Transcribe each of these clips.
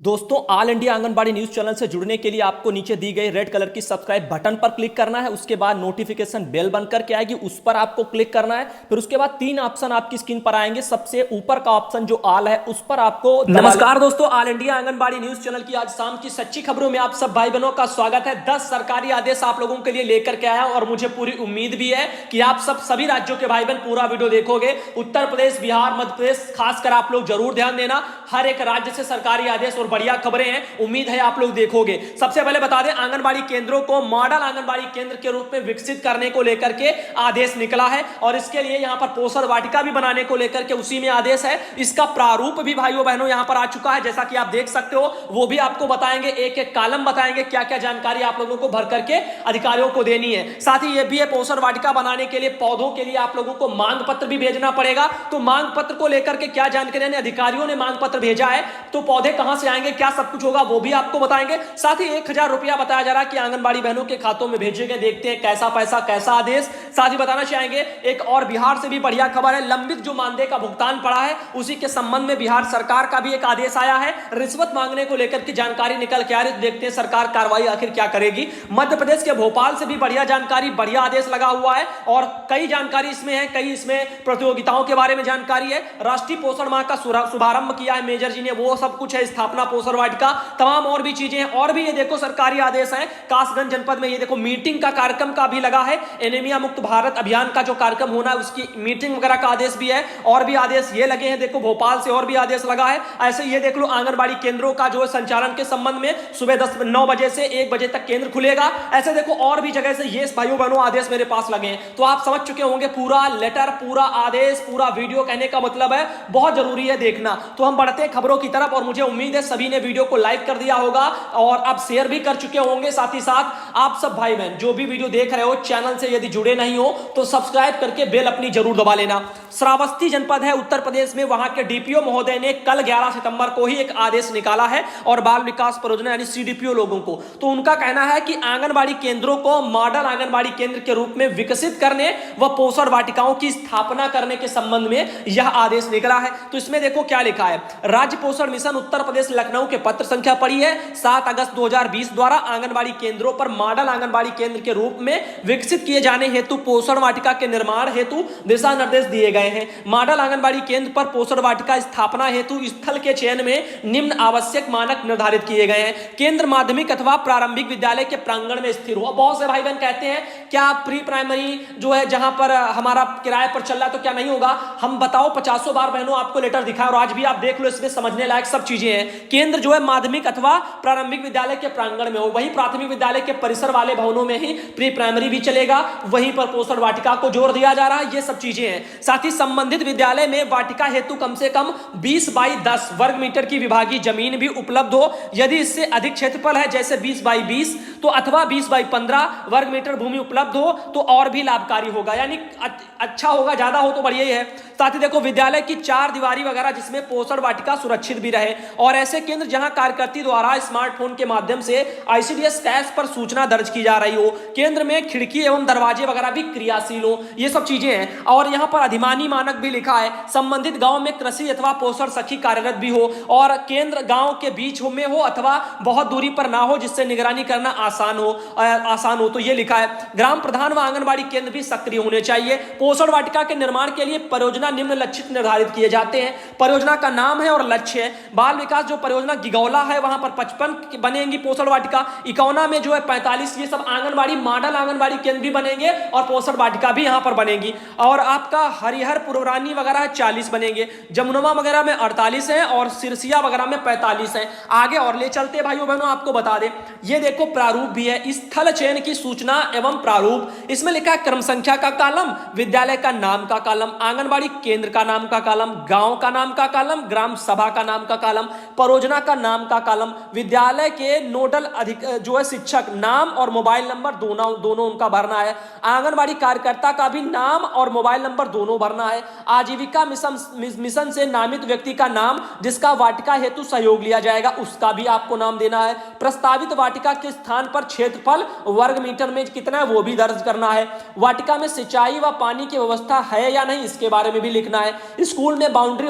दोस्तों, all India anganwadi news channel से जुड़ने के लिए आपको नीचे दी गई रेड कलर की सब्सक्राइब बटन पर क्लिक करना है। उसके बाद नोटिफिकेशन बेल बनकर के आएगी, उस पर आपको क्लिक करना है। फिर उसके बाद तीन ऑप्शन आपकी स्क्रीन पर आएंगे। सबसे ऊपर का ऑप्शन जो ऑल है उस पर आपको नमस्कार दोस्तों, all India anganwadi news channel की आज शाम की सच्ची खबरों में आप सब भाई बहनों का स्वागत है। 10 सरकारी आदेश आप लोगों के लिए लेकर के आया और मुझे पूरी उम्मीद भी है कि आप सब सभी राज्यों के भाई बहन पूरा वीडियो देखोगे। उत्तर प्रदेश, बिहार, मध्य प्रदेश खासकर आप लोग जरूर ध्यान देना। हर एक राज्य से सरकारी आदेश और बढ़िया खबरें हैं, उम्मीद है आप लोग देखोगे। सबसे पहले बता दें, आंगनबाड़ी केंद्रों को मॉडल आंगनबाड़ी केंद्र के रूप में विकसित करने को लेकर के आदेश निकला है और इसके लिए यहां पर पोषण वाटिका भी बनाने को लेकर के उसी में आदेश है। इसका प्रारूप भी भाइयों बहनों यहां पर आ चुका है, जैसा कि आप देख सकते हो। वो भी आपको बताएंगे, एक एक कॉलम बताएंगे क्या क्या जानकारी आप लोगों को भर करके अधिकारियों को देनी है। साथ ही यह भी है, पोषण वाटिका बनाने के लिए पौधों के लिए आप लोगों को मांग पत्र भी भेजना पड़ेगा। तो मांग पत्र को लेकर के क्या जानकारी अधिकारियों ने मांग पत्र भेजा है, तो पौधे कहां से आएंगे, क्या सब कुछ होगा वो भी आपको बताएंगे। साथ ही 1000 रुपया बताया जा रहा है कि आंगनबाड़ी बहनों के खातों में भेजेंगे। देखते हैं कैसा पैसा कैसा आदेश। साथ ही बताना चाहेंगे, एक और बिहार से भी बढ़िया खबर है। लंबित जो मानदेय का भुगतान पड़ा है उसी के संबंध में बिहार सरकार का भी एक आदेश आया है। रिश्वत मांगने को लेकर की जानकारी निकल के आ रही, देखते हैं सरकार कार्रवाई आखिर क्या करेगी। मध्य प्रदेश के भोपाल से भी बढ़िया जानकारी, बढ़िया आदेश लगा हुआ है और कई जानकारी इसमें है, कई इसमें प्रतियोगिताओं के बारे में जानकारी है। राष्ट्रीय पोषण माह का शुभारंभ किया है मेजर जी ने, वो सब कुछ है। स्थापना पोषण वाटिका, तमाम और भी चीजें हैं। और भी ये देखो सरकारी आदेश है। कासगंज जनपद में ये देखो मीटिंग का कार्यक्रम का भी लगा है। एनीमिया मुक्त भारत अभियान का जो कार्यक्रम होना है उसकी मीटिंग वगैरह का आदेश भी है। और भी आदेश ये लगे हैं, देखो भोपाल से और भी आदेश लगा है। ऐसे ये देख लो, आंगनबाड़ी केंद्रों का जो संचालन के संबंध में सुबह 9 बजे से 1 बजे तक केंद्र खुलेगा। ऐसे देखो और भी जगह से ये भाइयों बहनों आदेश मेरे पास लगे हैं। तो आप समझ चुके होंगे, पूरा लेटर, पूरा आदेश, पूरा वीडियो कहने का मतलब है बहुत जरूरी है देखना। तो हम बढ़ते हैं खबरों की तरफ और मुझे उम्मीद है सभी ने वीडियो को लाइक कर दिया होगा और अब शेयर भी कर चुके होंगे। साथ ही साथ आप सब भाई बहन जो भी वीडियो देख रहे हो, चैनल से यदि जुड़े नहीं हो तो सब्सक्राइब करके बेल अपनी जरूर दबा लेना। श्रावस्ती जनपद है उत्तर प्रदेश में, वहां के डीपीओ महोदय ने कल 11 सितंबर को ही एक आदेश निकाला है और बाल विकास परियोजना यानी सीडीपीओ लोगों को, तो उनका कहना है कि आंगनबाड़ी केंद्रों को मॉडल आंगनबाड़ी केंद्र के रूप में विकसित करने व पोषण वाटिकाओं की स्थापना करने के संबंध में यह आदेश निकला है। तो इसमें देखो क्या लिखा है। राज्य पोषण मिशन उत्तर प्रदेश लखनऊ के पत्र संख्या पड़ी है 7 अगस्त 2020 द्वारा आंगनबाड़ी केंद्रों पर मॉडल आंगनबाड़ी केंद्र के रूप में विकसित किए जाने हेतु पोषण वाटिका के निर्माण हेतु दिशा निर्देश दिए गए हैं। मॉडल आंगनबाड़ी केंद्र पर पोषण वाटिका स्थापना हेतु स्थल के चयन में निम्न आवश्यक मानक निर्धारित किए गए हैं। केंद्र माध्यमिक अथवा प्रारंभिक विद्यालय के प्रांगण में स्थिर हो। बहुत से भाई बहन कहते हैं क्या प्री प्राइमरी जो है जहां पर हमारा किराए पर चल रहा है तो क्या नहीं होगा। हम बताओ 50 बार बहनों आपको लेटर दिखा और आज भी आप देख लो, इसमें समझने लायक सब चीजें हैं। केंद्र जो है माध्यमिक अथवा प्रारंभिक विद्यालय के प्रांगण में हो, वही प्राथमिक विद्यालय के परिसर वाले भवनों में ही प्री प्राइमरी भी चलेगा, वहीं पर पोषण वाटिका को जोर दिया जा रहा है। ये सब चीजें हैं। साथ ही संबंधित विद्यालय में वाटिका हेतु कम से कम 20 बाई 10 वर्ग मीटर की विभागीय जमीन भी उपलब्ध हो। यदि इससे अधिक क्षेत्रफल है, जैसे 20 बाई 20 तो अथवा 20 बाई 15 वर्ग मीटर भूमि उपलब्ध हो तो और भी लाभकारी होगा, यानी अच्छा होगा, ज्यादा हो तो बढ़िया ही है। साथ ही देखो, विद्यालय की 4 दीवारी वगैरह जिसमें पोषण वाटिका सुरक्षित भी रहे और ऐसे केंद्र जहां कार्यकर्ती द्वारा स्मार्टफोन के माध्यम से आईसीडीएस टैक्स पर सूचना दर्ज की जा रही हो, केंद्र में खिड़की एवं दरवाजे वगैरह भी क्रियाशील हो, ये सब चीजें हैं। और यहां पर अधिमानी मानक भी लिखा है। संबंधित गांव में कृषि अथवा पोषण सखी कार्यरत भी हो और केंद्र गांव के बीच में हो अथवा बहुत दूरी पर ना हो, जिससे निगरानी करना आसान हो, तो ये लिखा है। ग्राम प्रधान व आंगनबाड़ी केंद्र भी सक्रिय होने चाहिए। पोषण वाटिका के निर्माण के लिए परियोजना निम्न लक्षित निर्धारित किए जाते हैं। परियोजना का नाम है और लक्ष्य है। बाल विकास जो परियोजना गिगौला है वहां पर 55 बनेंगी पोषण वाटिका, इकौना में जो है 45, ये सब आंगनबाड़ी मॉडल आंगनबाड़ी केंद्र भी बनेंगे और पोषण वाटिका भी यहां पर बनेगी। और आपका हरिहर पुरवरानी वगैरह 40 बनेंगे, जमुनवा वगैरह में 48 है और सिरसिया वगैरह में 45 है। आगे और ले चलते भाइयों बहनों, आपको बता दें, ये देखो प्रारूप भी है। स्थल चयन की सूचना एवं प्रारूप, इसमें लिखा है क्रम संख्या का कॉलम, विद्यालय का नाम का कॉलम, आंगनबाड़ी केंद्र का नाम का कॉलम, गांव का नाम का कॉलम, ग्राम सभा का नाम का कॉलम, परियोजना का नाम का कॉलम, विद्यालय के नोडल जो है शिक्षक नाम और मोबाइल नंबर दोनों उनका भरना है। आंगनबाड़ी कार्यकर्ता का भी नाम और मोबाइल नंबर दोनों भरना है। आजीविका मिशन से नामित व्यक्ति का नाम जिसका वाटिका हेतु सहयोग लिया जाएगा उसका भी आपको नाम देना है। प्रस्तावित वाटिका के स्थान पर क्षेत्रफल वर्ग मीटर में कितना है वो भी दर्ज करना है। वाटिका में सिंचाई व पानी की व्यवस्था है या नहीं इसके बारे में भी लिखना है। स्कूल में बाउंड्री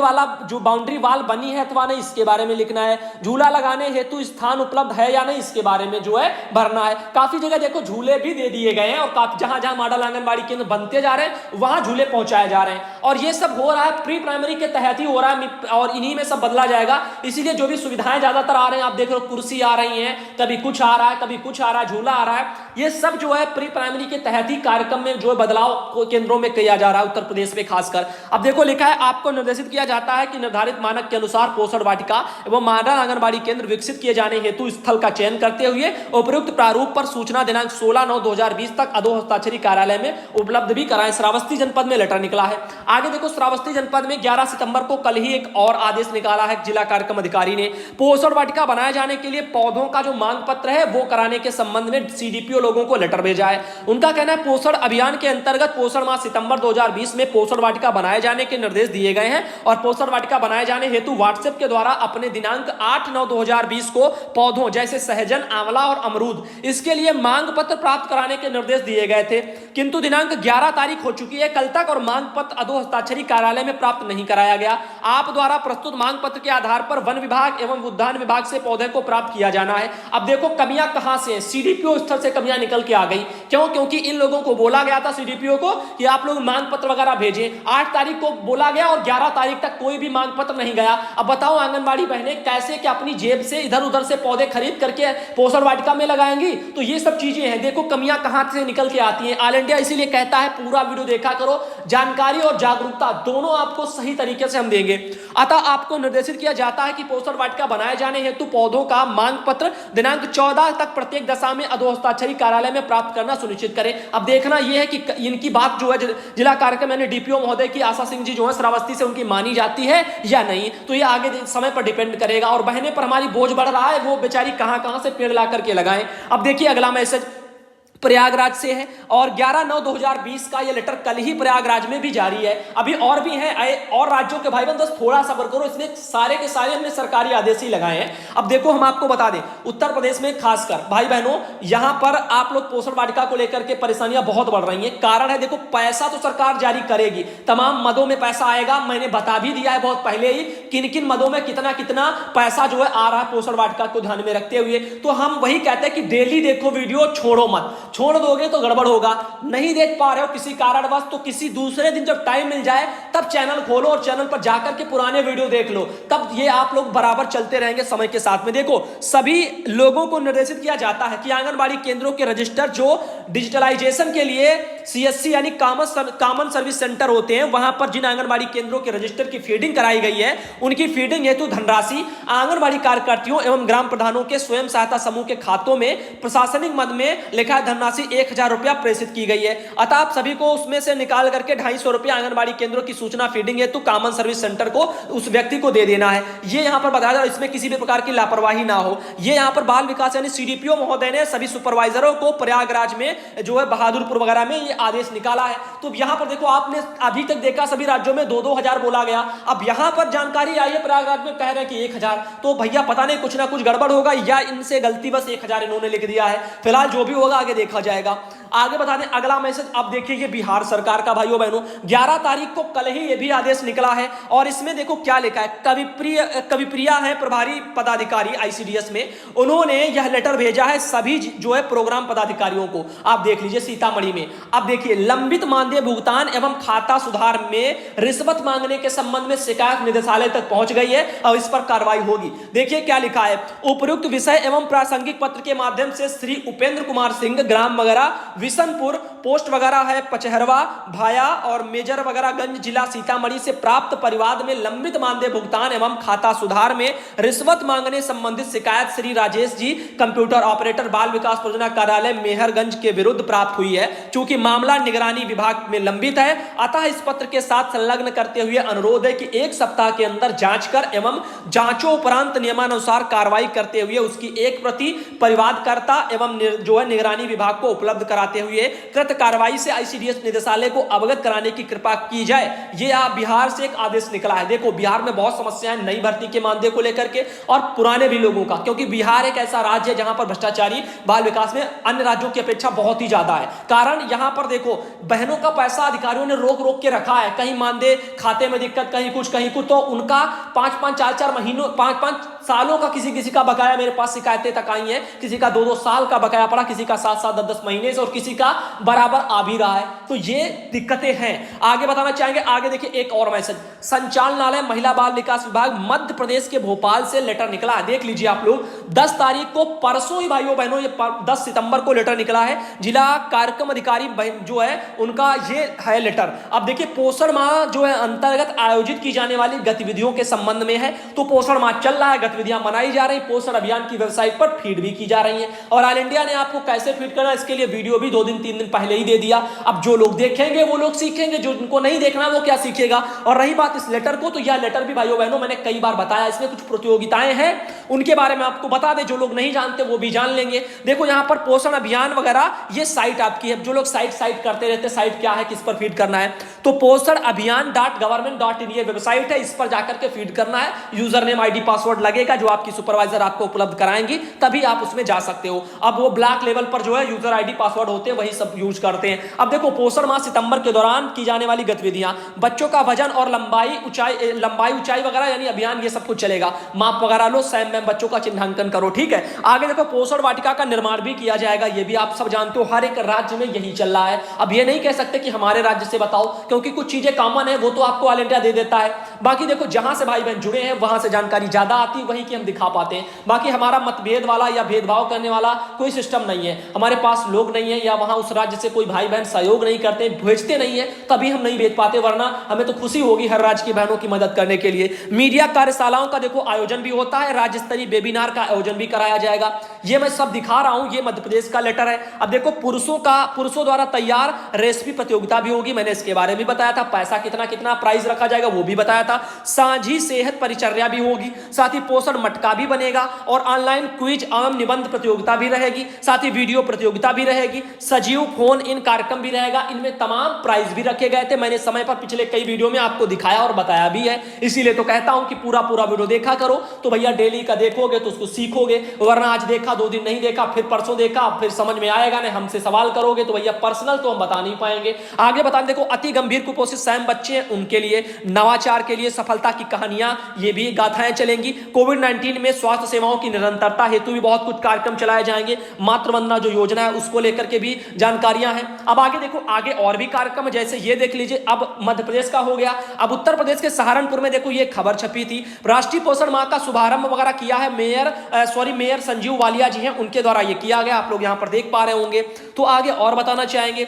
वाल बनी है अथवा नहीं इसके बारे में लिखना देखना है, झूला लगाने हेतु स्थान उपलब्ध है या नहीं इसके बारे में जो है भरना है। काफी जगह देखो झूले भी दे दिए गए हैं और जहां जहां मॉडल आंगनबाड़ी केंद्र बनते जा रहे हैं वहां झूले पहुंचाए जा रहे हैं और ये सब हो रहा है प्री प्राइमरी के तहत ही हो रहा है और इन्हीं में सब बदला जाएगा। इसीलिए जो भी सुविधाएं ज्यादातर आ रहे हैं, आप देख रहे हो कुर्सी आ रही है, कभी कुछ आ रहा है, कभी कुछ आ रहा है, झूला आ रहा है, ये सब जो है प्री प्राइमरी के तहत ही कार्यक्रम में जो बदलाव केंद्रों में किया जा रहा है उत्तर प्रदेश में खासकर। अब देखो लिखा है आपको निर्देशित किया जाता है कि निर्धारित मानक के अनुसार पोषण वाटिका एवं मॉडल आंगनबाड़ी केंद्र विकसित किए जाने हेतु स्थल का चयन करते हुए उपयुक्त प्रारूप पर सूचना दिनांक 16/9/2020 तक अधो हस्ताक्षरी कार्यालय में उपलब्ध भी कराएं। श्रावस्ती जनपद में लेटर निकला है। आगे देखो श्रावस्ती जनपद में 11 सितंबर को कल ही एक और आदेश निकाला है जिला कार्यक्रम अधिकारी ने। पोषण वाटिका बनाए जाने के लिए पौधों का जो मांग पत्र है वो कराने के संबंध में सीडीपीओ लोगों को लेटर भेजा है। उनका कहना है पोषण अभियान के अंतर्गत पोषण माह सितंबर 2020 में पोषण वाटिका बनाए जाने के निर्देश दिए गए हैं और पोषण वाटिका बनाए जाने हेतु व्हाट्सएप के द्वारा अपने दिनांक 8/9/2020 को पौधों जैसे सहजन, आंवला और अमरूद इसके लिए मांग पत्र प्राप्त कराने के निर्देश दिए गए थे, किंतु दिनांक 11 तारीख हो चुकी है कल तक और मांग पत्र अधो हस्ताक्षरी कार्यालय में प्राप्त नहीं कराया गया। आप द्वारा प्रस्तुत मांग पत्र के आधार पर वन विभाग एवं उद्यान विभाग से पौधे को प्राप्त किया जाना है। अब देखो कमियां कहां से हैं, सीडीपीओ स्तर से कमियां निकल के आ गई। क्यों? क्योंकि इन लोगों को बोला गया था सीडीपीओ को कि आप लोग मांग पत्र वगैरह भेजें। 8 तारीख को बोला गया और 11 तारीख तक कोई भी मांग पत्र नहीं गया। अब बताओ आंगनबाड़ी बहनें कैसे कि अपनी जेब से इधर उधर से पौधे खरीद करके पोषण वाटिका में लगाएंगी? तो ये सब चीजें हैं, देखो कमियां कहां से निकल के आती हैं। ऑल इंडिया इसीलिए कहता है पूरा वीडियो देखा करो, जानकारी और जागरूकता दोनों आपको सही तरीके से हम देंगे। अतः आपको निर्देशित किया जाता है कि पोषण वाटिका बनाए जाने हेतु पौधों का मांग पत्र दिनांक 14 तक प्रत्येक दशा में अधो हस्ताक्षरी कार्यालय में प्राप्त करना सुनिश्चित करें। अब देखना यह है कि इनकी बात जो है जिला कार्यक्रम यानी डीपीओ महोदय की आशा सिंह जी जो है श्रावस्ती से उनकी मानी जाती है या नहीं, तो ये आगे समय पर डिपेंड करेगा। और बहनें पर हमारी बोझ बढ़ रहा है, वो बेचारी कहां से पेड़ ला करके लगाएं। अब देखिए अगला मैसेज प्रयागराज से है और 11/9/2020 का ये लेटर कल ही प्रयागराज में भी जारी है। अभी और भी हैं और राज्यों के भाई बंधु, थोड़ा सब्र करो, इसमें सारे के सारे हमने सरकारी आदेश ही लगाए हैं। अब देखो हम आपको बता दें उत्तर प्रदेश में खासकर भाई बहनों यहां पर आप लोग पोषण वाटिका को लेकर के परेशानियां बहुत बढ़ रही हैं। कारण है देखो पैसा तो सरकार जारी करेगी, तमाम मदों में पैसा आएगा, मैंने बता भी दिया है बहुत पहले ही किन किन मदों में कितना कितना पैसा जो है आ रहा है पोषण वाटिका को ध्यान में रखते हुए। तो हम वही कहते हैं कि डेली देखो वीडियो, छोड़ो मत, छोड़ दोगे तो गड़बड़ होगा। नहीं देख पा रहे हो किसी कारणवश तो किसी दूसरे दिन जब टाइम मिल जाए तब चैनल खोलो और चैनल पर जाकर के पुराने वीडियो देख लो, तब ये आप लोग बराबर चलते रहेंगे समय के साथ में। देखो सभी लोगों को निर्देशित किया जाता है कि आंगनबाड़ी केंद्रों के रजिस्टर जो डिजिटलाइजेशन के लिए सीएससी यानी कॉमन सर्विस सेंटर होते हैं, वहां पर जिन आंगनबाड़ी केंद्रों के रजिस्टर की फीडिंग कराई गई है उनकी फीडिंग हेतु धनराशि आंगनबाड़ी कार्यकर्तियों एवं ग्राम प्रधानों के स्वयं सहायता समूह के खातों में प्रशासनिक मद में लिखा धनराशि 1000 रुपया प्रेषित की गई है। अतः आप सभी को उसमें से निकाल करके 250 रुपया आंगनबाड़ी केंद्रों की सूचना फीडिंग हेतु कॉमन सर्विस सेंटर को उस व्यक्ति को दे देना है। ये यहां पर बताया जा रहा है, इसमें किसी भी प्रकार की लापरवाही ना हो। ये यहां पर बाल विकास यानी सीडीपीओ महोदय ने सभी सुपरवाइजरों को प्रयागराज में जो है बहादुरपुर वगैरह में ये आदेश निकाला है। तो यहां पर देखो आपने अभी तक देखा सभी राज्यों में 2-2 हजार बोला गया, अब यहां पर जानकारी आई है प्रयागराज में कह रहे हैं कि 1000। तो भैया पता नहीं कुछ ना कुछ गड़बड़ होगा या इनसे गलती बस 1000 इन्होंने लिख दिया है। फिलहाल जो भी होगा आगे देखा जाएगा। आगे बता दें अगला मैसेज। अब देखिए ये बिहार सरकार का भाइयों बहनों 11 तारीख को कल ही ये भी आदेश निकला है और इसमें देखो क्या लिखा है। कविप्रिया है प्रभारी पदाधिकारी आईसीडीएस में, उन्होंने यह लेटर भेजा है सभी जो है प्रोग्राम पदाधिकारियों को। आप देख लीजिए सीतामढ़ी में। अब देखिए लंबित मानदेय भुगतान एवं खाता सुधार में रिश्वत मांगने के संबंध में शिकायत निदेशालय तक पहुंच गई है और इस पर कार्रवाई होगी। देखिए क्या लिखा है। उपयुक्त विषय एवं प्रासंगिक पत्र के माध्यम से श्री उपेंद्र कुमार सिंह ग्राम वगैरह विशनपुर पोस्ट वगैरह है पचहरवा भाया और मेजर वगैरह गंज जिला सीतामढ़ी से प्राप्त परिवाद में लंबित मानदेय भुगतान एवं खाता सुधार में रिश्वत मांगने संबंधित शिकायत श्री राजेश जी कंप्यूटर ऑपरेटर बाल विकास परियोजना कार्यालय मेहरगंज के विरुद्ध प्राप्त हुई है। चूंकि मामला निगरानी विभाग में लंबित है अतः इस पत्र के साथ संलग्न करते हुए अनुरोध है कि 1 सप्ताह के अंदर जांच कर एवं जांचों उपरांत नियमानुसार कार्रवाई करते हुए उसकी एक प्रति परिवादकर्ता एवं जो है निगरानी विभाग को उपलब्ध कराते हुए कृत कार्रवाई से आईसीडीएस निदेशालय को अवगत कराने की कृपा की जाए। ये बिहार से एक आदेश निकला है। देखो बिहार में बहुत समस्याएं नई भर्ती के मानदेय को लेकर के और पुराने भी लोगों का, क्योंकि बिहार एक ऐसा राज्य है जहां पर भ्रष्टाचारी बाल विकास में अन्य राज्यों की अपेक्षा बहुत ही ज्यादा है। कारण यहां पर देखो बहनों का पैसा अधिकारियों ने रोक रोक के रखा है, कहीं मानदेय खाते में दिक्कत, कहीं कुछ तो उनका 5-5 4-4 महीनों 5-5 सालों का किसी किसी का बकाया मेरे पास शिकायतें तक आई हैं, किसी का 2-2 साल का बकाया पड़ा, किसी का 7-7 10-10 महीने से, और किसी का बराबर आ भी रहा है। तो ये दिक्कतें हैं। आगे बताना चाहेंगे, आगे देखिए एक और मैसेज, संचालनालय महिला बाल विकास विभाग मध्य प्रदेश के भोपाल से लेटर निकला है। देख लीजिए आप लोग, 10 तारीख को, परसों ही भाइयों बहनों, ये 10 सितंबर को लेटर निकला है। जिला कार्यक्रम अधिकारी जो है उनका ये है लेटर। अब देखिए पोषण माह जो है अंतर्गत आयोजित की जाने वाली गतिविधियों के संबंध में है। तो पोषण माह चल रहा है, गतिविधियां मनाई जा रही, पोषण अभियान की वेबसाइट पर फीड भी की जा रही है। और ऑल इंडिया ने आपको कैसे फीड करना, इसके लिए वीडियो भी 2 दिन 3 दिन पहले ही दे दिया। अब जो लोग देखेंगे वो लोग सीखेंगे, जो उनको नहीं देखना वो क्या सीखेगा। और रही बात इस लेटर को, तो यह लेटर भी भाइयों बहनों मैंने कई बार बताया, इसमें कुछ प्रतियोगिताएं हैं, उनके बारे में आपको बता दें, जो लोग नहीं जानते वो भी जान लेंगे। देखो यहाँ पर पोषण अभियान वगैरह ये साइट आपकी है। जो लोग साइट करते रहते, साइट क्या है, किस पर फीड करना है, तो पोषण अभियान .government.in ये वेबसाइट है, इस पर जाकर के फीड करना है। यूजर नेम ID पासवर्ड लगेगा, जो आपकी सुपरवाइजर आपको उपलब्ध कराएंगी, तभी आप उसमें जा सकते हो। अब वो ब्लॉक लेवल पर जो है यूजर ID पासवर्ड होते हैं, वही सब यूज करते हैं। अब देखो पोषण माह सितंबर के दौरान की जाने वाली गतिविधियां, बच्चों का वजन और लंबाई ऊंचाई वगैरह, यानी अभियान ये सब कुछ चलेगा। माप वगैरह लो, सैम में बच्चों का चिन्हांकन करो, ठीक है। आगे देखो पोषण वाटिका का निर्माण भी किया जाएगा, ये भी आप सब जानते हो, हर एक राज्य में यही चल रहा है। अब ये नहीं कह सकते कि हमारे राज्य से बताओ, क्योंकि कुछ चीजें कॉमन है, वो तो आपको ऑल इंडिया दे देता है। बाकी देखो जहां से भाई बहन जुड़े हैं वहां से जानकारी ज्यादा आती है, वहीं की हम दिखा पाते हैं। बाकी हमारा मतभेद वाला या भेदभाव करने वाला कोई सिस्टम नहीं है। हमारे पास लोग नहीं है, या वहां उस राज्य से कोई भाई बहन सहयोग नहीं करते, भेजते नहीं है, तभी हम नहीं भेज पाते, वरना हमें तो खुशी होगी हर राज्य की बहनों की मदद करने के लिए। मीडिया कार्यशालाओं का देखो आयोजन भी होता है, राज्य स्तरीय वेबिनार का आयोजन भी कराया जाएगा। ये मैं सब दिखा रहा हूं, ये मध्य प्रदेश का लेटर है। अब देखो पुरुषों द्वारा तैयार रेसिपी प्रतियोगिता भी होगी, मैंने इसके बारे में बताया था। पैसा कितना कितना प्राइस रखा जाएगा वो भी बताया था। साझी सेहत परिचर्या भी होगी, साथ ही पोषण मटका भी बनेगा, और ऑनलाइन क्विज एवं निबंध प्रतियोगिता भी रहेगी, साथ ही वीडियो प्रतियोगिता भी रहेगी, सजीव फोन इन कार्यक्रम भी रहेगा। इनमें तमाम प्राइज भी रखे गए थे, मैंने समय पर पिछले कई वीडियो में आपको दिखाया और बताया भी है। इसीलिए तो कहता हूं कि पूरा वीडियो देखा करो, तो भैया डेली का देखोगे तो उसको सीखोगे, वरना आज देखा 2 दिन नहीं देखा, फिर परसों देखा, फिर समझ में आएगा नहीं, हमसे सवाल करोगे तो भैया पर्सनल तो हम बता नहीं पाएंगे। आगे बता देखो अति गंभीर कुपोषित सैम बच्चे हैं, उनके लिए नवाचार के लिए सफलता की कहानियां, ये भी गाथाएं चलेंगी। कोविड-19 में स्वास्थ्य सेवाओं की निरंतरता हेतु भी बहुत कुछ कार्यक्रम चलाए जाएंगे। मातृवंदना जो योजना है उसको लेकर के भी जानकारियां हैं। अब आगे देखो, आगे और भी कार्यक्रम जैसे ये देख लीजिए, अब मध्य प्रदेश का हो गया। अब उत्तर प्रदेश के सहारनपुर में देखो ये खबर छपी थी, राष्ट्रीय पोषण माह का शुभारंभ वगैरह किया है मेयर संजीव वालिया जी हैं, उनके द्वारा ये किया गया, आप लोग यहां पर देख पा रहे होंगे। तो आगे और बताना चाहेंगे,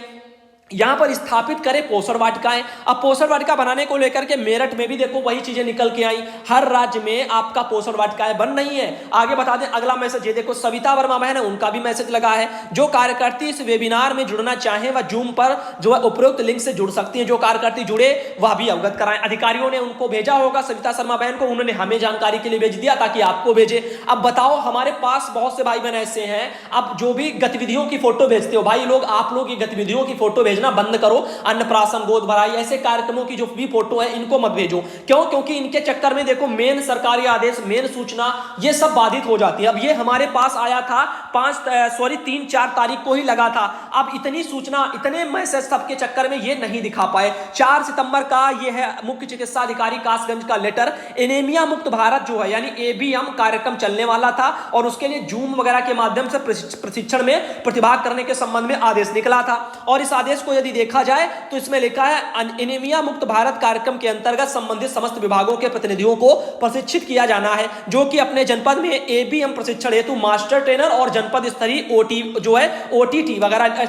यहां पर स्थापित करें पोषण वाटिकाएं। अब पोषण वाटिका बनाने को लेकर के मेरठ में भी देखो वही चीजें निकल के आई, हर राज्य में आपका पोषण वाटिकाएं बन रही हैं। आगे बता दें अगला मैसेज, ये देखो सविता वर्मा बहन है, उनका भी मैसेज लगा है। जो कार्यकर्ती इस वेबिनार में जुड़ना चाहे वह जूम पर जो है उपरोक्त लिंक से जुड़ सकती है। जो कार्यकर्ती जुड़े वह भी अवगत कराएं। अधिकारियों ने उनको भेजा होगा, सविता शर्मा बहन को, उन्होंने हमें जानकारी के लिए भेज दिया ताकि आपको भेजे। अब बताओ, हमारे पास बहुत से भाई बहन ऐसे हैं, अब जो भी गतिविधियों की फोटो भेजते हो भाई लोग, आप लोग ये गतिविधियों की फोटो भेजना बंद करो। अन्नप्राशन, गोद भराई, ऐसे कार्यक्रमों की जो भी फोटो है इनको मत भेजो। क्यों? क्योंकि इनके चक्कर में देखो मेन सरकारी आदेश, मेन सूचना ये सब बाधित हो जाती है। अब ये हमारे पास आया था 3-4 तारीख को ही लगा था। अब इतनी सूचना, इतने मैसेज सबके चक्कर में ये नहीं दिखा पाए। 4 सितंबर का ये है मुख्य चिकित्सा अधिकारी कासगंज का लेटर। एनीमिया मुक्त भारत जो है यानी ABM कार्यक्रम चलने वाला था, और उसके लिए जूम वगैरह के माध्यम से प्रशिक्षण में प्रतिभाग करने के संबंध में आदेश निकला था। और इस आदेश को यदि देखा जाए तो इसमें लिखा है एनीमिया मुक्त भारत कार्यक्रम के अंतर्गत संबंधित समस्त विभागों के प्रतिनिधियों को प्रशिक्षित किया जाना है, जो कि अपने जनपद में ABM प्रशिक्षण हेतु मास्टर ट्रेनर और जनपद स्तरीय OTT वगैरह,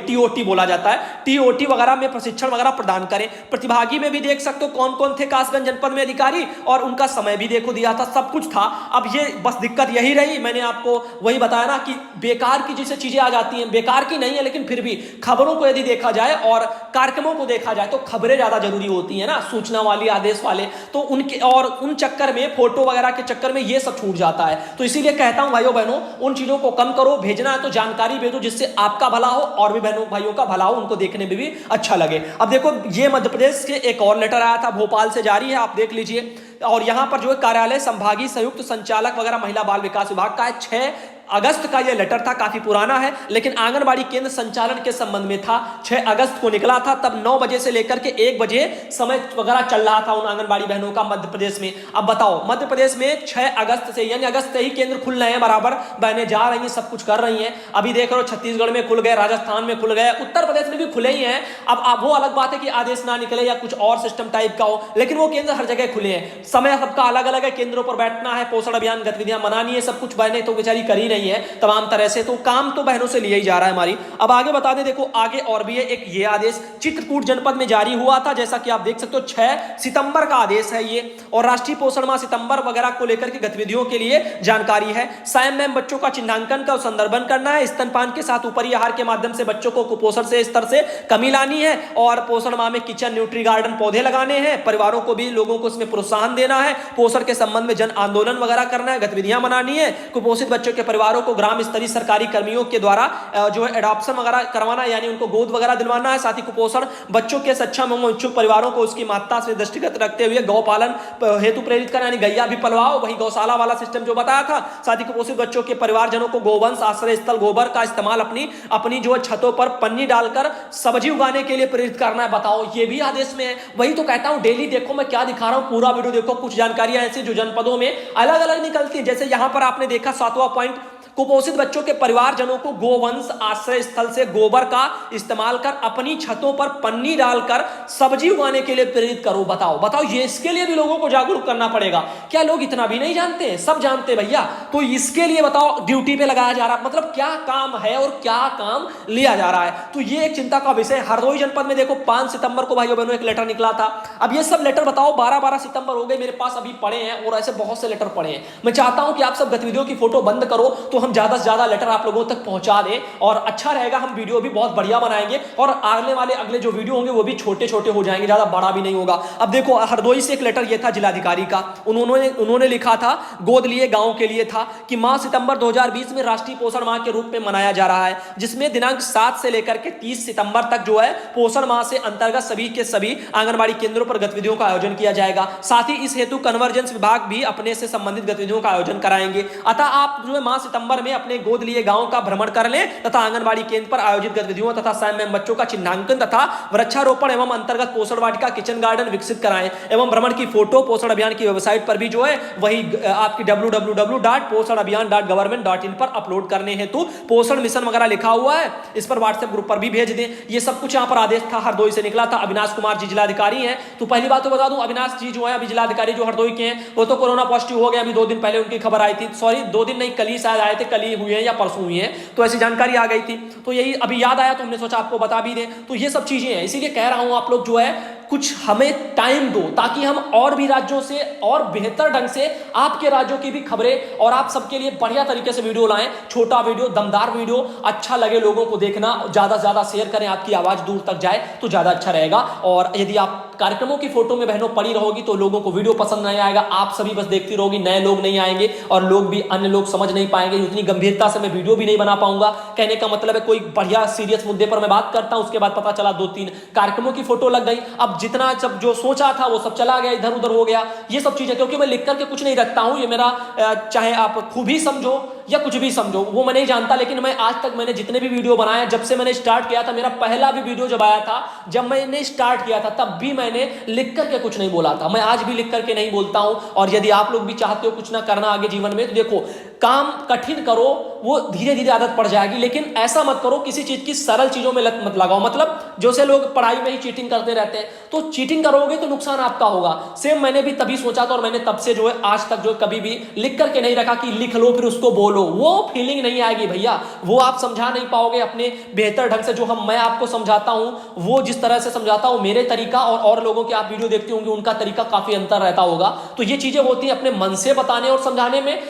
TOT बोला जाता है, TOT वगैरह में प्रशिक्षण वगैरह प्रदान करें। प्रतिभागी में भी देख सकते हो कौन कौन थे कासगंज जनपद में अधिकारी, और उनका समय भी देखो दिया था, सब कुछ था। अब ये बस दिक्कत यही रही, मैंने आपको वही बताया ना कि बेकार की जैसे चीजें आ जाती हैं, बेकार की नहीं है लेकिन फिर भी खबरों को यदि देखा जाए और कार्यक्रमों को देखा जाए तो खबरें ज्यादा जरूरी होती है ना, सूचना वाली, आदेश वाले, तो उनके और उन चक्कर में, फोटो वगैरह के चक्कर में ये सब छूट जाता है। तो इसीलिए कहता हूं भाइयों बहनों, उन चीजों को कम करो, भेजना है तो जानकारी भेजो जिससे आपका भला हो और भी बहनों भाइयों का भला हो, उनको देखने में भी अच्छा लगे। अब देखो ये मध्य प्रदेश के एक और लेटर आया था, भोपाल से जारी है, आप देख लीजिए। और यहां पर जो है कार्यालय संभागीय संयुक्त संचालक वगैरह महिला बाल विकास विभाग का है, 6 अगस्त का यह लेटर था, काफी पुराना है, लेकिन आंगनबाड़ी केंद्र संचालन के संबंध में था। 6 अगस्त को निकला था, तब 9 बजे से लेकर के 1 बजे समय वगैरह चल रहा था उन आंगनबाड़ी बहनों का मध्य प्रदेश में। अब बताओ, मध्य प्रदेश में 6 अगस्त से यानी अगस्त से ही केंद्र खुल रहे हैं, बराबर बहनें जा रही हैं, सब कुछ कर रही हैं। अभी देख रहे हो छत्तीसगढ़ में खुल गए, राजस्थान में खुल गए, उत्तर प्रदेश में भी खुले ही हैं। अब वो अलग बात है कि आदेश ना निकले या कुछ और सिस्टम टाइप का हो, लेकिन वो केंद्र हर जगह खुले हैं। समय सबका अलग अलग है, केंद्रों पर बैठना है, पोषण अभियान गतिविधियां मनानी है, सब कुछ बहनें तो बेचारी कर ही रही है तमाम तरह से, तो काम तो बहनों से लिया ही जा रहा है हमारी। अब आगे बता दें, देखो आगे और भी है एक ये आदेश चित्रकूट जनपद में जारी हुआ था, जैसा कि आप देख सकते हो 6 सितंबर का आदेश है ये, और राष्ट्रीय पोषण माह सितंबर वगैरह को लेकर के गतिविधियों के लिए जानकारी है। सायम बच्चों का चिन्हांकन का संदर्भन करना है, स्तनपान के साथ ऊपरी आहार के माध्यम से बच्चों को कुपोषण से स्तर से कमी लानी है, और पोषण माह में किचन न्यूट्री गार्डन पौधे लगाने हैं, परिवारों को भी लोगों को इसमें प्रोत्साहन देना है, पोषण के संबंध में जन आंदोलन वगैरह करना है, गतिविधियां मनानी है, कुपोषित बच्चों के परिवारों को ग्राम स्तरीय सरकारी कर्मियों के द्वारा जो है एडॉप्शन वगैरह करवाना है, यानी उनको गोद वगैरह दिलवाना है। साथ ही कुपोषण बच्चों के सक्षम एवं इच्छुक परिवारों को उसकी मात्रा से दृष्टिगत रखते हुए गौपालन हेतु प्रेरित करना, यानी गैया भी पलवाओ, वही गौशाला वाला सिस्टम जो बताया था। साथ ही कुपोषित बच्चों के परिवारजनों को गोवंश आश्रय स्थल गोबर का इस्तेमाल अपनी जो छतों पर पन्नी डालकर सब्जी उगाने के लिए प्रेरित करना है। बताओ, ये भी आदेश में है। वही तो कहता हूं, डेली देखो मैं क्या दिखा रहा हूं, पूरा वीडियो देखो, कुछ जानकारियां ऐसी जो जनपदों में अलग अलग निकलती है। जैसे यहां पर आपने देखा 7वां पॉइंट, कुपोषित बच्चों के परिवारजनों को गोवंश आश्रय स्थल से गोबर का इस्तेमाल कर अपनी छतों पर पन्नी डालकर सब्जी उगाने के लिए प्रेरित करो। बताओ ये इसके लिए भी लोगों को जागरूक करना पड़ेगा। क्या लोग इतना भी नहीं जानते? सब जानते भैया। तो इसके लिए बताओ ड्यूटी पे लगाया जा रहा, मतलब क्या काम है और क्या काम लिया जा रहा है। तो ये एक चिंता का विषय। हरदोई जनपद में देखो 5 सितंबर को भाइयों बहनों एक लेटर निकला था। अब ये सब लेटर बताओ 12 सितंबर हो गए मेरे पास अभी पड़े हैं, और ऐसे बहुत से लेटर पड़े हैं। मैं चाहता हूं कि आप सब गतिविधियों की फोटो बंद करो तो हम ज्यादा से ज्यादा लेटर आप लोगों तक पहुंचा दें, और अच्छा रहेगा। हम वीडियो भी बहुत बढ़िया बनाएंगे, और आने वाले अगले जो वीडियो होंगे वो भी छोटे छोटे हो जाएंगे, ज्यादा बड़ा भी नहीं होगा। अब देखो हरदोई से एक लेटर ये था जिलाधिकारी का, उन्होंने लिखा था, गोद लिए गांव के लिए था कि माह सितंबर 2020 में राष्ट्रीय पोषण माह के रूप में मनाया जा रहा है, जिसमें दिनांक 7 से लेकर के 30 सितंबर तक जो है पोषण माह से अंतर्गत सभी के सभी आंगनबाड़ी केंद्रों पर गतिविधियों का आयोजन किया जाएगा। साथ ही इस हेतु कन्वर्जेंस विभाग भी अपने से संबंधित गतिविधियों का आयोजन कराएंगे। अतः आप जो है माह सितंबर में अपने गोद लिए गांव का भ्रमण कर लें तथा आंगनबाड़ी केंद्र पर आयोजित गतिविधियों तथा सायम बच्चों का चिन्हांकन तथा वृक्षारोपण एवं अंतर्गत पोषण वाटिका किचन गार्डन विकसित कराएं, एवं भ्रमण की फोटो पोषण अभियान की वेबसाइट पर भी जो है वही आपकी www.poshanabhiyan.government.in पर अपलोड करने हेतु पोषण मिशन वगैरह लिखा हुआ है, इस पर व्हाट्सएप ग्रुप पर भी भेज दें। ये सब कुछ यहाँ पर आदेश था, हरदोई से निकला था। अविनाश कुमार जी जिलाधिकारी हैं। तो पहली बात तो बता दूं, अविनाश जी जो है अभी जिलाधिकारी जो हरदोई के हैं, वो तो कोरोना पॉजिटिव हो गए, अभी 2 दिन पहले उनकी खबर आई थी, सॉरी 2 दिन नहीं, कल ही शायद आए थे, कल ही हुए हैं या परसों हुए हैं, तो ऐसी जानकारी आ गई थी। तो यही अभी याद आया तो हमने सोचा आपको बता भी दें। तो ये सब चीजें हैं, इसीलिए कह रहा हूं आप लोग जो है कुछ हमें टाइम दो, ताकि हम और भी राज्यों से और बेहतर ढंग से आपके राज्यों की भी खबरें और आप सबके लिए बढ़िया तरीके से वीडियो लाएं। छोटा वीडियो, दमदार वीडियो, अच्छा लगे लोगों को देखना, ज्यादा से ज्यादा शेयर करें, आपकी आवाज दूर तक जाए तो ज्यादा अच्छा रहेगा। और यदि आप कार्यक्रमों की फोटो में बहनों पड़ी रहोगी तो लोगों को वीडियो पसंद नहीं आएगा, आप सभी बस देखती रहोगी, नए लोग नहीं आएंगे और लोग भी अन्य लोग समझ नहीं पाएंगे। उतनी गंभीरता से मैं वीडियो भी नहीं बना पाऊंगा। कहने का मतलब है कोई बढ़िया सीरियस मुद्दे पर मैं बात करता हूं, उसके बाद पता चला 2-3 कार्यक्रमों की फोटो लग गई, अब जितना सब जो सोचा था वो सब चला गया, इधर उधर हो गया। ये सब चीजें, क्योंकि मैं लिख करके कुछ नहीं रखता हूं, ये मेरा चाहे आप खूबी समझो या कुछ भी समझो, वो मैं नहीं जानता, लेकिन मैं आज तक मैंने जितने भी वीडियो बनाए, जब से मैंने स्टार्ट किया था, मेरा पहला भी वीडियो जब आया था, जब मैंने स्टार्ट किया था, तब भी मैंने लिख करके कुछ नहीं बोला था। मैं आज भी लिख करके नहीं बोलता हूं। और यदि आप लोग भी चाहते हो कुछ ना करना आगे जीवन में, तो देखो काम कठिन करो, वो धीरे धीरे आदत पड़ जाएगी, लेकिन ऐसा मत करो किसी चीज की सरल चीजों में लत मत लगाओ। मतलब जैसे लोग पढ़ाई में ही चीटिंग करते रहते हैं, तो चीटिंग करोगे तो नुकसान आपका होगा। सेम मैंने भी तभी सोचा था, और मैंने तब से जो है आज तक जो कभी भी लिख करके नहीं रखा कि लिख लो फिर उसको बोलो, वो फीलिंग नहीं आएगी भैया, वो आप समझा नहीं पाओगे अपने बेहतर ढंग से। जो मैं आपको समझाता हूं, वो जिस तरह से समझाता हूं, मेरे तरीका और लोगों के आप वीडियो देखते होंगे उनका तरीका काफी अंतर रहता होगा। तो ये चीजें होती हैं अपने मन से बताने और समझाने में,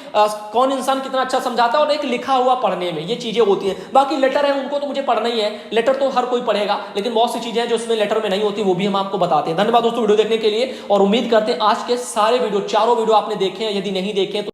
कौन इंसान कितना अच्छा समझाता है, और एक लिखा हुआ पढ़ने में, ये चीजें होती हैं। बाकी लेटर है उनको तो मुझे पढ़ना ही है, लेटर तो हर कोई पढ़ेगा, लेकिन बहुत सी चीजें हैं जो उसमें लेटर में नहीं होती, वो भी हम आपको बताते हैं। धन्यवाद दोस्तों वीडियो देखने के लिए, और उम्मीद करते हैं आज के सारे वीडियो, चारों वीडियो आपने देखे हैं। यदि नहीं देखे तो